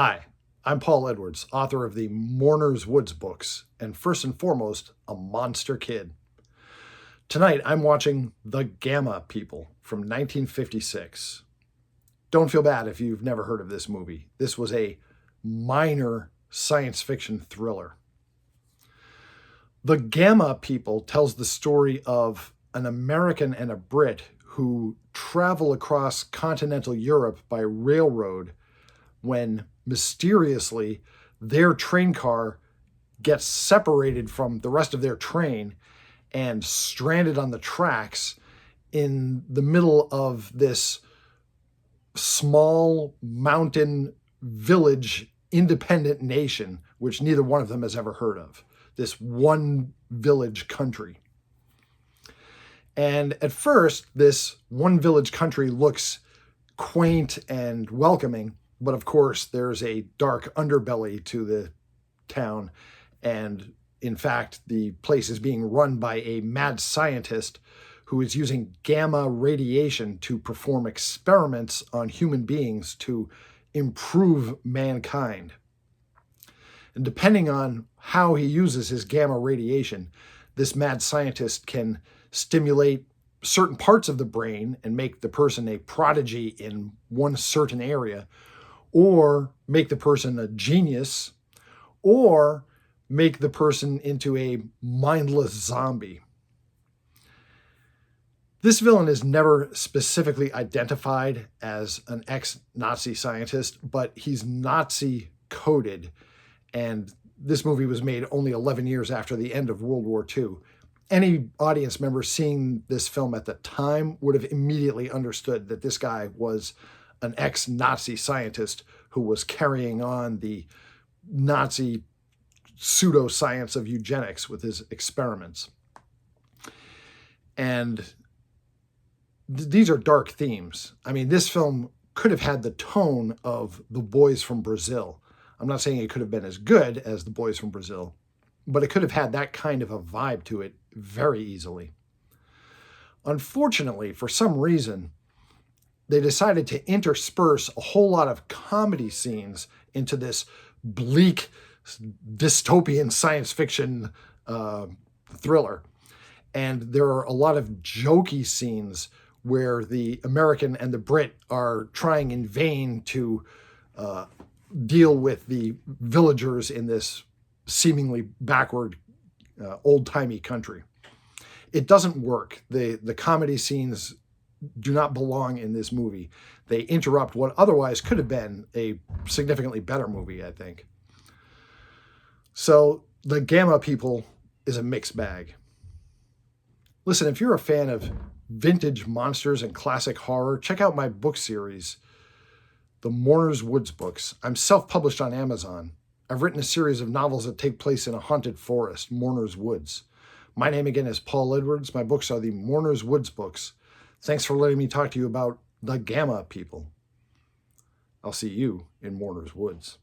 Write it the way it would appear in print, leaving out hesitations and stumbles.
Hi, I'm Paul Edwards, author of the Mourners Woods books, and first and foremost, a monster kid. Tonight, I'm watching The Gamma People from 1956. Don't feel bad if you've never heard of this movie. This was a minor science fiction thriller. The Gamma People tells the story of an American and a Brit who travel across continental Europe by railroad when mysteriously their train car gets separated from the rest of their train and stranded on the tracks in the middle of this small mountain village independent nation, which neither one of them has ever heard of. This one village country. And at first, this one village country looks quaint and welcoming, but of course, there's a dark underbelly to the town. And in fact, the place is being run by a mad scientist who is using gamma radiation to perform experiments on human beings to improve mankind. And depending on how he uses his gamma radiation, this mad scientist can stimulate certain parts of the brain and make the person a prodigy in one certain area, or make the person a genius, or make the person into a mindless zombie. This villain is never specifically identified as an ex-Nazi scientist, but he's Nazi coded, and this movie was made only 11 years after the end of World War II. Any audience member seeing this film at the time would have immediately understood that this guy was an ex-Nazi scientist who was carrying on the Nazi pseudoscience of eugenics with his experiments. And these are dark themes. I mean, this film could have had the tone of The Boys from Brazil. I'm not saying it could have been as good as The Boys from Brazil, but it could have had that kind of a vibe to it very easily. Unfortunately, for some reason, they decided to intersperse a whole lot of comedy scenes into this bleak, dystopian science fiction thriller. And there are a lot of jokey scenes where the American and the Brit are trying in vain to deal with the villagers in this seemingly backward, old-timey country. It doesn't work. The comedy scenes do not belong in this movie. They interrupt what otherwise could have been a significantly better movie, I think. So The Gamma People is a mixed bag. Listen, if you're a fan of vintage monsters and classic horror, check out my book series, the Mourners Woods books. I'm self-published on Amazon. I've written a series of novels that take place in a haunted forest, Mourners Woods. My name again is Paul Edwards. My books are the Mourners Woods books. Thanks for letting me talk to you about The Gamma People. I'll see you in Mourners Woods.